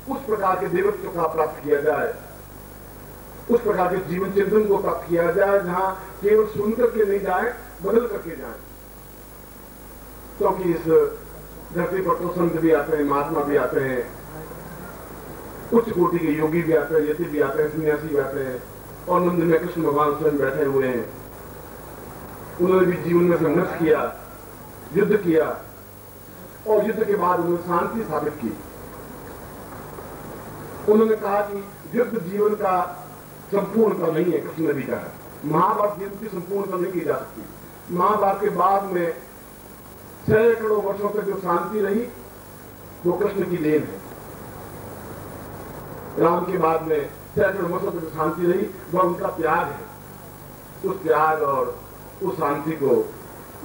उस प्रकार के देवत्व का प्राप्त किया जाए, उस प्रकार के जीवन चिंतन को प्राप्त किया जाए जहां केवल सुनकर के नहीं जाए, बदल करके जाए। क्योंकि इस धरती पर तो संत भी आते हैं, महात्मा भी आते हैं, उच्च कोटि के योगी भी आते हैं, यति भी आते हैं, सन्यासी भी आते हैं, और मंदिर में कृष्ण भगवान स्वयं बैठे हुए हैं। उन्होंने भी जीवन में संघर्ष किया, युद्ध किया, और युद्ध के बाद उन्होंने शांति स्थापित की। उन्होंने कहा कि युद्ध जीवन का संपूर्णता नहीं है। कृष्ण ने भी कहा महाभारत युद्ध की संपूर्णता नहीं की जा सकती। महाभारत के बाद में सैकड़ों वर्षों तक जो शांति रही वो कृष्ण की देन है। राम के बाद में सैकड़ों वर्षों तक जो शांति रही वह उनका त्याग है। उस त्याग और उस शांति को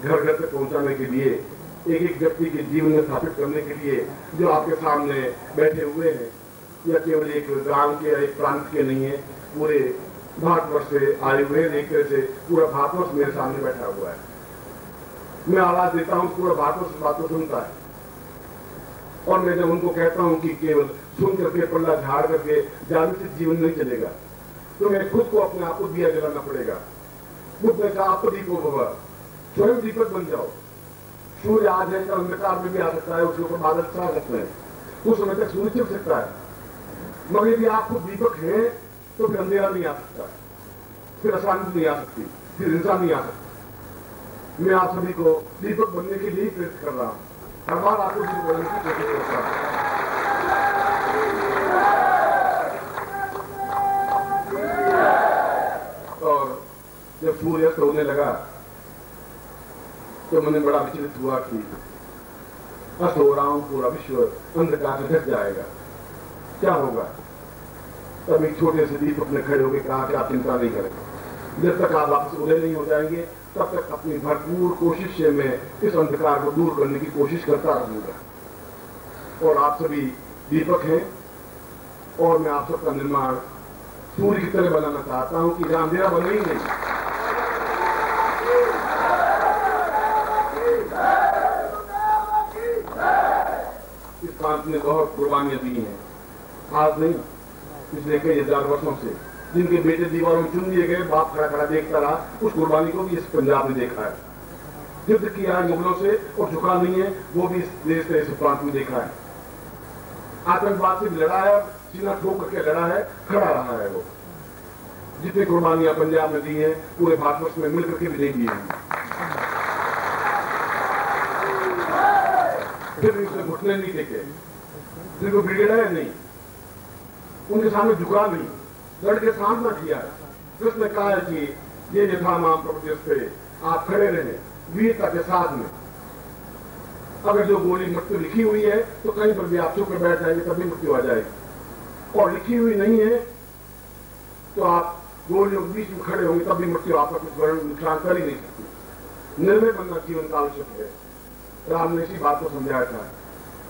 घर घर तक पहुंचाने के लिए, एक एक व्यक्ति के जीवन में स्थापित करने के लिए जो आपके सामने बैठे हुए हैं, या केवल एक गांव के या एक प्रांत के नहीं है, पूरे भारतवर्ष से आए हुए हैं। एक तरह से पूरा भारतवर्ष मेरे सामने बैठा हुआ है। मैं आवाज देता हूं, पूरा भारतवर्ष बातों सुनता है, और मैं जब उनको कहता हूं कि केवल सुन करके पल्ला झाड़ करके जाने से जीवन नहीं चलेगा, तो मैं खुद को अपने आप को दिया जलाना पड़ेगा। बुद्ध ने कहा आप दीपो भव, स्वयं दीपक बन जाओ। सूर्य आज है, अंधकार में भी आ सकता है, उसके ऊपर बादल छा सकते हैं, उस समय तक सूर्य छिप सकता है, मगर यदि आप खुद दीपक हैं तो फिर अंधेरा नहीं आ सकता, फिर अशांति नहीं आ सकती, फिर हिंसा नहीं आ सकती। मैं आप सभी को दीपक बनने के लिए प्रेरित कर रहा हूं, हर बार आपको दीपक बनने की कोशिश करता हूं। और जब सूर्य अस्त होने लगा तो मैंने बड़ा विचलित हुआ कि अस्त हो रहा हूं, पूरा विश्व अंधकार से ढक जाएगा, क्या होगा। तब एक छोटे से दीपक ने खड़े होकर कहा कि आप चिंता नहीं करें, जब तक आप वापस उदय नहीं हो जाएंगे तब तक अपनी भरपूर कोशिश से मैं इस अंधकार को दूर करने की कोशिश करता रहूंगा। और आप सभी दीपक हैं, और मैं आप सबका निर्माण सूर्य की तरह बनाना चाहता हूं कि जहां अंधेरा बने ही नहीं। इस प्रांत ने बहुत कुर्बानियां दी हैं, आज नहीं, पिछले कई हजार वर्षों से। जिनके बेटे दीवारों में चुन लिए गए, बाप खड़ा खड़ा देखता रहा, उस कुर्बानी को भी इस पंजाब ने देखा है। युद्ध किया है मुगलों से और झुका नहीं है, वो भी इस देश से, इस प्रांत में देखा है। आतंकवाद से भी लड़ा है, सीना ठोक करके लड़ा है, खड़ा रहा है। वो जितनी कुर्बानियां पंजाब में दी है, पूरे भारतवर्ष में मिलकर के भी नहीं दी है। फिर उसने घुटने नहीं टेके, फिर वो बिगड़ा है नहीं, उनके सामने झुका नहीं, लड़ के सामना किया। कृष्ण ने कहा है कि ये यथा नाम प्रभुते, आप खड़े रहे वीरता के साथ में। अगर जो गोली मृत्यु लिखी हुई है तो कहीं पर भी आप चुप कर बैठ जाएंगे तभी मृत्यु आ जाएगी, और लिखी हुई नहीं है तो आप गोलियों के बीच में खड़े होंगे तब भी मृत्यु आपका कुछ नुकसान कर ही नहीं सकती। निर्णय बनना जीवन का आवश्यक है। राम ने इसी बात को समझाया था।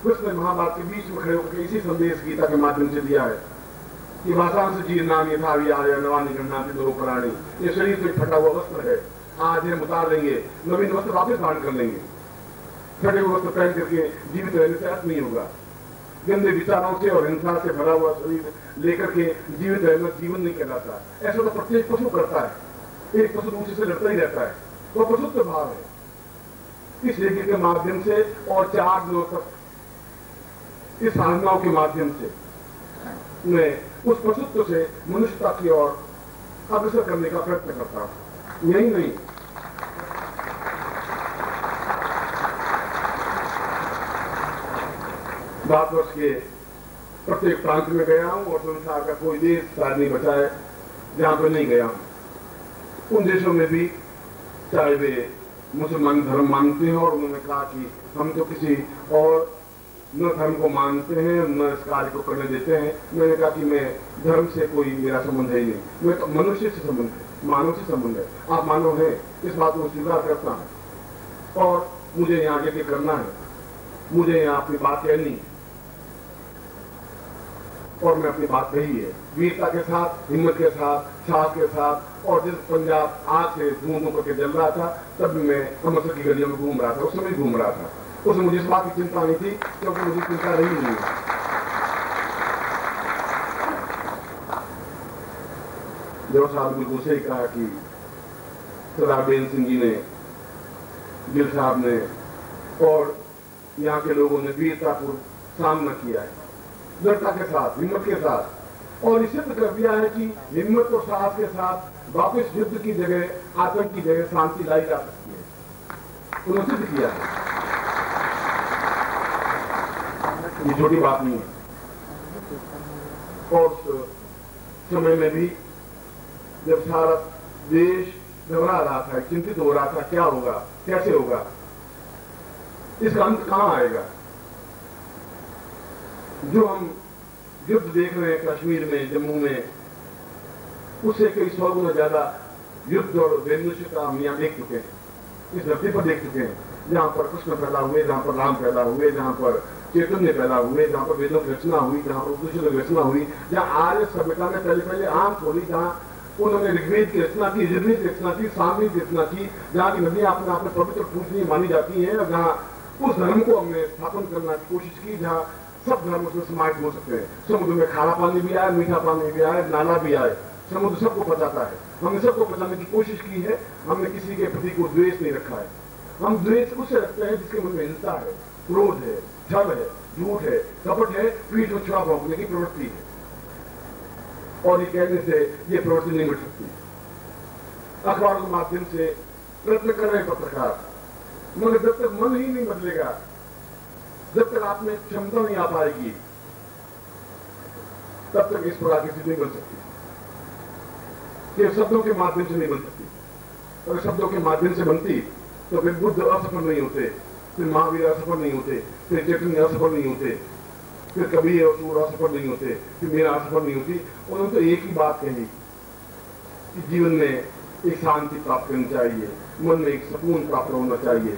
कृष्ण ने महाभारत के बीच में खड़े होकर इसी संदेश गीता के माध्यम से दिया है कि भाषांश जीर्णाम यथा विहाय नवानि गृह्णाति दुरोपराणि। ये शरीर से फटा हुआ वस्त्र है, आज हम उतार लेंगे, नवीन वस्त्र वापस धारण कर लेंगे। फटे हुए वस्त्र पहन करके जीवित रहने से अर्थ नहीं होगा। गंदे विचारों से और हिंसा से भरा हुआ शरीर लेकर के जीवित रहना जीवन नहीं कहलाता। ऐसा तो प्रत्येक पशु करता है, एक पशु दूसरे से लड़ता ही रहता है, वह पशुत्व भाव है। इस यज्ञ के माध्यम से और 4 दिनों तक इस साधनाओं के माध्यम से मैं उस पशुत्व से मनुष्यता की ओर अग्रसर करने का प्रयत्न करता हूं। यही नहीं, भारतवर्ष के प्रत्येक प्रांत में गया हूं और संसार का कोई देश शायद नहीं बचा है जहां पर नहीं गया हूं। उन देशों में भी चाहे वे मुसलमान धर्म मानते हैं और उन्होंने कहा कि हम तो किसी और न धर्म को मानते हैं न इस कार्य को करने देते हैं। मैंने कहा कि मैं धर्म से कोई मेरा संबंध है ही नहीं, मैं तो मनुष्य से संबंध है, मानव से संबंध है। आप मानव हैं, इस बात को स्वीकार करता हूं और मुझे यहाँ आगे करना है, मुझे यहाँ अपनी बात कहनी है और मैं अपनी बात कही है वीरता के साथ, हिम्मत के साथ, साहस के साथ। और जिस पंजाब आग से धूम करके जल रहा था तब भी मैं अमृतसर की गलियों में घूम रहा था, उस समय घूम रहा था। उसमें मुझे इस बात की चिंता नहीं थी क्योंकि मुझे चिंता रही नहीं। जो साहब बिल्कुल सही कहा कि सरदार बेन सिंह जी ने, गिल साहब ने और यहाँ के लोगों ने वीरतापूर्वक सामना किया है, दृढ़ता के साथ, हिम्मत के साथ, और इसे सिद्ध कर दिया है कि हिम्मत और साहस के साथ वापस युद्ध की जगह, आतंक की जगह शांति लाई जा सकती है। उन्होंने सिद्ध किया है, ये छोटी बात नहीं है। और उस समय में भी जब सारा देश घबरा रहा था, चिंतित हो रहा था, क्या होगा, कैसे होगा, इसका अंत कहां आएगा। जो हम युद्ध देख रहे हैं कश्मीर में, जम्मू में, उससे कई 100 गुना ज्यादा युद्ध और वैमनस्यता हम यहाँ देख चुके हैं, इस धरती पर देख चुके हैं, जहां पर कृष्ण पैदा हुए, जहां पर राम पैदा हुए, जहां पर चैतन्य पैदा हुए, जहां पर वेदों की रचना हुई, जहां पर उपनिषदों की रचना हुई, जहां आर्य सभ्यता में पहले आम खोली, जहां उन्होंने ऋग्वेद की रचना की, यजुर्वेद की रचना की, सामवेद की रचना की, जहां की नदियां अपने आप में पवित्र पूजनीय मानी जाती हैं, और जहां उस धर्म को हमने स्थापन करने की कोशिश की, जहां सब धर्म उसमें समाहित हो सकते हैं। समुद्र में खारा पानी भी आए, मीठा पानी भी आए, नाला भी आए, समुद्र सबको पचाता है। हमने सबको पचाने की कोशिश की है, हमने किसी के प्रति को द्वेष नहीं रखा है। हम द्वेष उससे रखते हैं जिसके मन में हिंसा है, क्रोध है, छल है, झूठ है, कपट है, पीठ में छुरा भोंकने की प्रवृत्ति है, और ये कहने से ये प्रवृत्ति नहीं मिट सकती। अखबारों के माध्यम से प्रयत्न कर रहे हैं पत्रकार, मगर जब तक मन ही नहीं बदलेगा, जब तक आप में क्षमता नहीं आ पाएगी, तब तक इस प्रकार की स्थिति नहीं बन सकती। ये शब्दों के माध्यम से नहीं बन सकती। अगर शब्दों के माध्यम से बनती तो फिर बुद्ध असफल नहीं होते, फिर महावीर असफल नहीं होते, फिर चैतन्य असफल नहीं होते, फिर कबीर और सूर असफल नहीं होते, फिर मेरा असफल नहीं होती। उन्होंने तो एक ही बात कही कि जीवन में एक शांति प्राप्त करनी चाहिए, मन में एक सुकून प्राप्त होना चाहिए,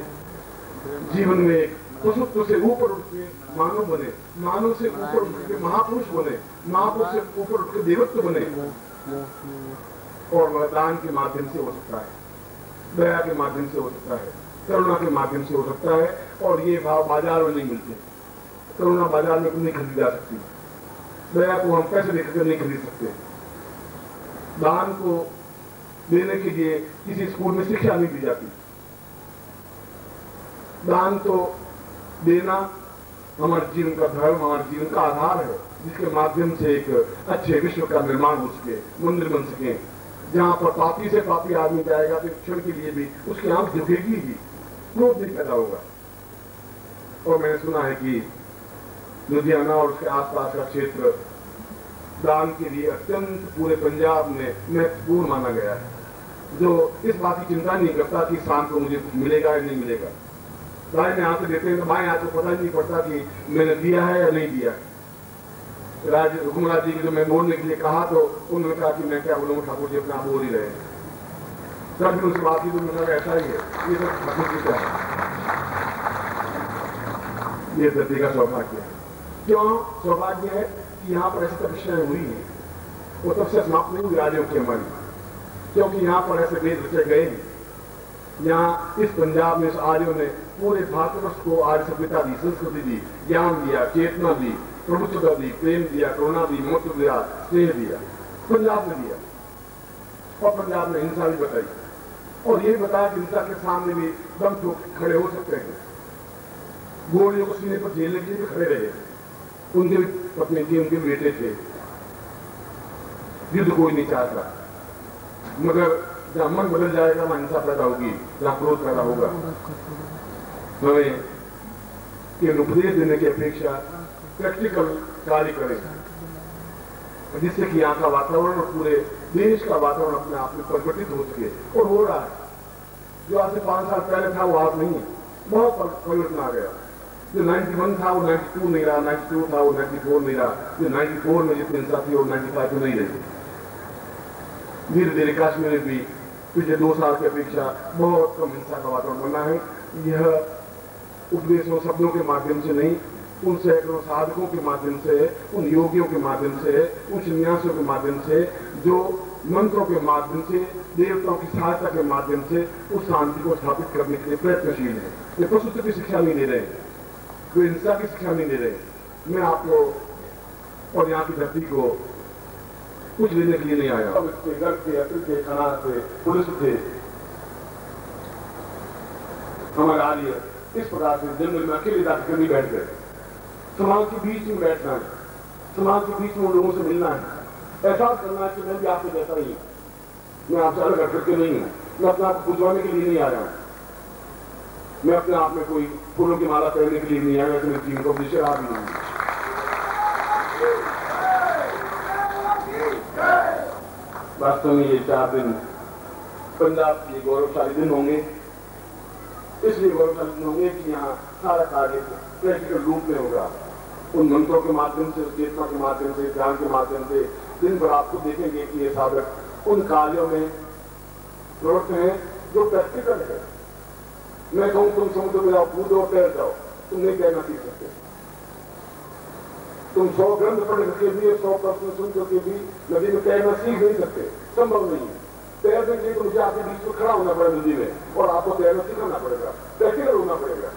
जीवन में एक पशुत्व से ऊपर उठ के मानव बने, मानव से ऊपर उठ के महापुरुष बने, महापुरुष से ऊपर उठ के देवत्व बने। और वह दान के माध्यम से हो सकता है, दया के माध्यम से हो सकता है, करुणा के माध्यम से हो सकता है, और ये भाव बाजार में नहीं मिलते। करुणा बाजार में नहीं खरीदी जा सकती, दया को हम पैसे देकर नहीं खरीद सकते, दान को देने के लिए किसी स्कूल में शिक्षा नहीं दी जाती। दान तो देना हमारे जीवन का धर्म, हमारे जीवन का आधार है, जिसके माध्यम से एक अच्छे विश्व का निर्माण हो सके, मंदिर बन सके, जहां पर पापी से पापी आदमी जाएगा तो क्षण के लिए भी उसकी आंख झुकेगी ही, क्रोध नहीं पैदा होगा। और मैंने सुना है कि लुधियाना और उसके आसपास का क्षेत्र दान के लिए अत्यंत पूरे पंजाब में महत्वपूर्ण माना गया है, जो इस बात की चिंता नहीं करता कि शाम को मुझे कुछ मिलेगा या नहीं मिलेगा। दाएं हाथ से देते हैं तो बाएं हाथ को पता ही नहीं पड़ता कि मैंने दिया है या नहीं दिया है। हुकुमराज जी को मैं बोलने के लिए कहा तो उन्होंने कहा कि मैं क्या बोलूँ, ठाकुर जी अपने आप बोल ही रहे हैं। तब भी उनसे बात की तो उन्होंने कहा ऐसा ही है, ये सब ठाकुर जी का है, ये धरती का सौभाग्य है। क्यों सौभाग्य है कि यहाँ पर ऐसी तपस्याएं हुई है, वो तब से समाप्त नहीं हुई आर्यों की हमारी, क्योंकि यहाँ पर ऐसे वेद रचे गए हैं। यहाँ इस पंजाब में इस आर्यों ने पूरे भारतवर्ष को आर्य सभ्यता दी, संस्कृति दी, ज्ञान दिया, चेतना दी, प्रभुत्वता दी, प्रेम दिया, करुणा दी, ममत्व दिया, स्नेह दिया, पंजाब ने दिया। और पंजाब ने हिंसा भी बताई, और ये बताया कि हिंसा के सामने भी दम ठोक खड़े हो सकते हैं। गोलियों को सीने पर झेलने के लिए भी खड़े रहे, उनके भी पत्नी थी, उनके बेटे थे। युद्ध कोई नहीं चाहता, मगर जहां मन बदल जाएगा वहां हिंसा पैदा होगी, जहां क्रोध पैदा होगा। हमें केवल उपदेश देने की अपेक्षा प्रैक्टिकल कार्य करें, जिससे कि यहाँ का वातावरण और पूरे देश का वातावरण अपने आप में परिवर्तित हो सके। और हो रहा है, जो आज से 5 साल पहले था वो आज नहीं है, बहुत परिवर्तन आ गया। जो 91 था वो 92 नहीं रहा, 92 था वो 94 नहीं रहा, जो 94 में जितनी हिंसा थी वो 95 में नहीं रही। धीरे धीरे कश्मीर में भी पिछले 2 साल की अपेक्षा बहुत कम हिंसा का वातावरण बना है। यह उपदेशों शब्दों के माध्यम से नहीं, उन सैकड़ों साधकों के माध्यम से, उन योगियों के माध्यम से, उन सन्यासियों के माध्यम से, जो मंत्रों के माध्यम से, देवताओं की सहायता के माध्यम से उस शांति को स्थापित करने के लिए प्रयत्नशील है। ये पशुत्व की शिक्षा नहीं दे रहे, कोई हिंसा की शिक्षा नहीं दे रहे। मैं आपको और यहाँ की धरती को कुछ लेने के लिए नहीं आया। अब थे, घर थे, अतिल थे, खाना थे, पुलिस थे, हमारे आलिया इस प्रकार से जंगल में अकेले जाकर कभी बैठ गए। समाज के बीच में बैठना है, समाज के बीच में लोगों से मिलना है, एहसास करना है कि मैं भी आपको जैसा ही हूं, मैं आपसे अलग करके नहीं हूं, मैं अपने आप को बुझवाने के लिए नहीं आया हूं, मैं अपने आप में कोई फूलों की माला पहनने के लिए नहीं आया, मेरे जीवन को विषय आ भी नहीं। वास्तव में ये 4 दिन पंजाब के गौरवशाली दिन होंगे, इसलिए गौरवशाली दिन होंगे कि यहाँ सारा कार्य प्रैक्टिकल रूप में होगा। उन मंत्रों के माध्यम से, उस चेतना के माध्यम से, ध्यान के माध्यम से दिन भर आपको देखेंगे कि ये साधक उन कार्यों में प्रवृत्त हैं जो प्रैक्टिकल है। मैं कहूं तुम समुद्र में जाओ, कूदो और तैर जाओ, तुम नहीं तैरना सीख सकते। तुम 100 ग्रंथ पढ़ करके भी, 100 प्रश्न सुन करके भी नदी में तैरना सीख नहीं सकते, संभव नहीं है। तैरने के लिए तो मुझे आपके बीच में खड़ा होना पड़ेगा नदी में, और आपको तैरना सीखना पड़ेगा, प्रैक्टिकल होना पड़ेगा।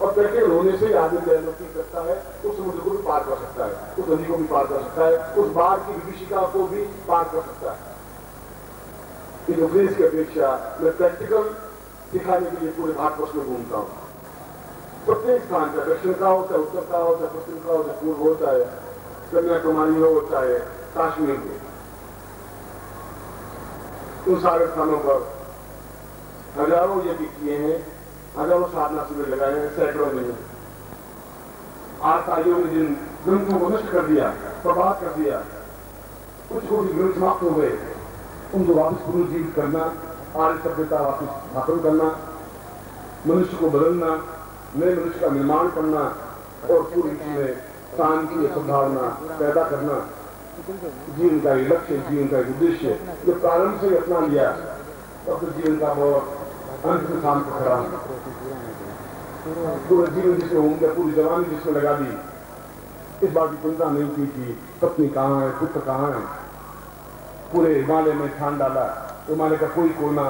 और प्रैक्टिकल होने से आदमी तैरना सीख सकता है, उस समुद्र को भी पार कर सकता है, उस नदी को भी पार कर सकता है, उस बाढ़ की विभीषिका को भी पार कर सकता है। इस उपदेश की अपेक्षा मैं प्रैक्टिकल सिखाने के लिए पूरे भारतवर्ष में घूमता हूँ। प्रत्येक स्थान का, दक्षिण का हो, चाहे उत्तर का हो, चाहे पश्चिम का हो, चाहे पूर्व हो, चाहे कन्याकुमारी हो, चाहे काश्मीर हो, उन सारे स्थानों पर हजारों यज्ञ किए हैं, हजारों साधना शिविर लगाए हैं, सैकड़ों में। आचार्यों ने जिन ग्रंथों को नष्ट कर दिया, बर्बाद कर दिया, कुछ ग्रंथ समाप्त हो गए, उनको वापस पुनर्जीवित करना, आर्य सभ्यता वापस स्थापन करना, मनुष्य को बदलना, नए मनुष्य का निर्माण करना और पूरे विश्व में शांति सद्भावना पैदा करना, जीवन का एक लक्ष्य, जीवन का एक उद्देश्य जो प्रारंभ से अपना लिया और फिर जीवन का बहुत अंत में शांत खड़ा, पूरा जीवन जिसमें हो गया, पूरी जवानी जिसमें लगा दी, इस बात की चिंता नहीं की कि पत्नी कहाँ है, पुत्र कहाँ है। पूरे हिमालय में ठान डाला, हिमालय का कोई कोना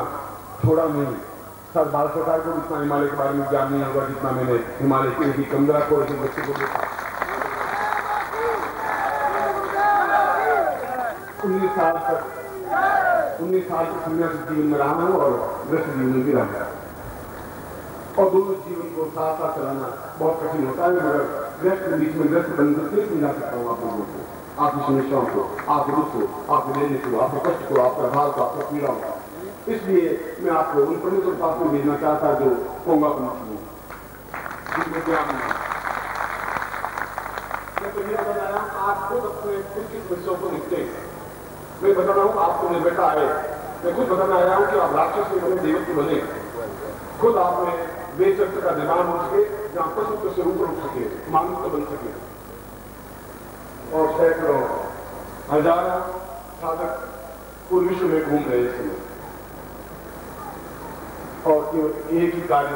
छोड़ा नहीं। सर भारत सरकार को इतना हिमालय के बारे में ज्ञान नहीं होगा जितना मैंने हिमालय के एक 15 करोड़ के बच्चे को देखा। 19 साल तक सन्यासी जीवन में रहा हूं और गृहस्थ जीवन में भी रहा, और दोनों जीवन को साथ साथ चलाना बहुत कठिन होता है, मगर गृहस्थ के बीच में गृहस्थ बन करके समझा सकता हूँ आप लोगों को, आपकी समस्याओं को, आपके दुख को, आपके लेने को, आपके कष्ट को, आपका भाव को, आपका पीड़ा को। इसलिए मैं आपको उन प्रमुख के पास में भेजना चाहता जो होगा पंछी, जिनको ज्ञान नहीं। मैं तो ये बता रहा हूँ, आप खुद अपने किस विषयों को लिखते हैं। मैं बता रहा हूँ आपको निर्भरता आए, मैं खुद बताना आया हूँ कि आप राक्षस के बने, देवत्व बने, खुद आप में बेचरित्र का निर्माण हो सके, जहाँ पशु से ऊपर उठ सके, मानुष बन सके। और सैकड़ों हजारों साधक पूरे विश्व में घूम रहे हैं, और केवल एक ही कार्य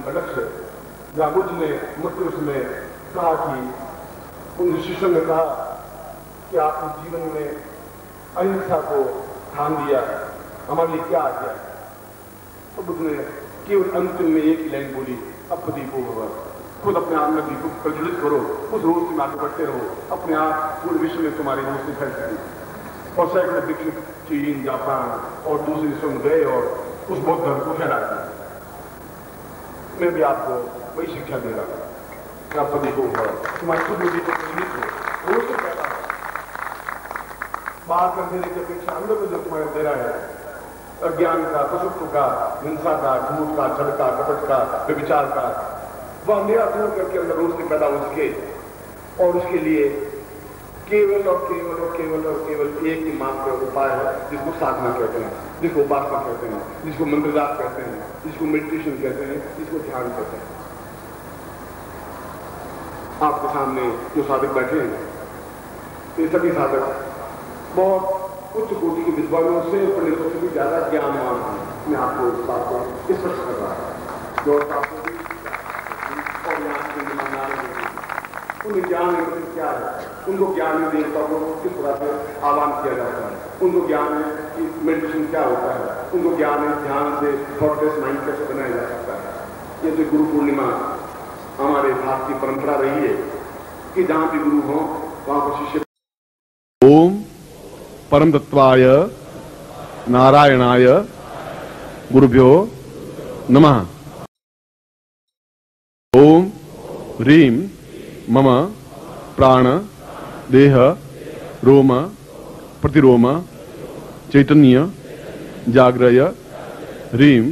का लक्ष्य, जहां बुद्ध ने मृत्यु में कहा कि उन शिष्यों ने कहा कि आपने जीवन में अहिंसा को ठान दिया, हमारे लिए क्या आ गया। तो बुद्ध ने केवल अंतिम में एक ही लाइन बोली, अपदीपो भव, खुद अपने आप में दीपक प्रज्वलित करो, उस रोशनी में आगे बढ़ते रहो, अपने आप पूरे विश्व में तुम्हारी रोशनी फैल सके। और सैकड़ों विकसित चीन, जापान और दूसरे देशों में गए और उस बौद्ध धर्म को फैला दिया। मैं भी आपको वही शिक्षा दे रहा हूं, आप सभी को तुम्हारी खुद में दीपक प्रज्वलित हो, रोशनी पैदा हो। बाहर कर देने की अपेक्षा अंदर में जो तुम्हारे दे रहा है, अज्ञान का, पशुत्व का, हिंसा का, झूठ का, छल का, कपट का, व्यभिचार का, वह अंधेरा दूर करके अंदर रोशनी पैदा हो सके। और उसके लिए केवल और केवल और केवल और केवल एक ही मात्र उपाय है, जिसको साधना कहते हैं, जिसको उपासना कहते हैं, जिसको मंत्र जाप कहते हैं, जिसको मेडिटेशन कहते हैं, जिसको ध्यान कहते हैं। आपके सामने जो साधक बैठे हैं, ये सभी साधक बहुत उच्च कोटि के विद्वानों से, पंडितों से भी ज्यादा ज्ञानवान हैं। मैं आपको इस बात को स्पष्ट कर रहा हूं, जो आपको और यहाँ के उन्हें ज्ञान में क्या है, उनको ज्ञान में देवता को किस तरह से आह्वान किया जाता है, उनको ज्ञान है कि मेडिटेशन क्या होता है, उनको ज्ञान है ध्यान से थॉटलेस माइंड कैसे बनाया जा सकता है। ये जो गुरु पूर्णिमा हमारे भारत की परंपरा रही है कि जहां भी गुरु हो वहां पर शिष्य। ओम परम तत्वाय नारायणाय गुरुभ्यो नमः। ओम ह्रीं मम प्राण देह रोम प्रतिरोम चैतन्य जाग्रय ह्रीं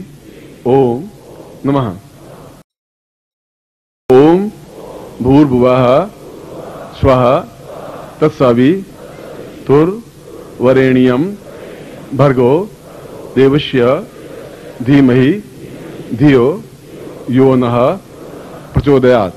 ओम नमः। ओम भूर्भुवः स्वः तत्सवितुर्वरेण्यं भर्गो देवस्य धीमहि धियो यो नः प्रचोदयात्।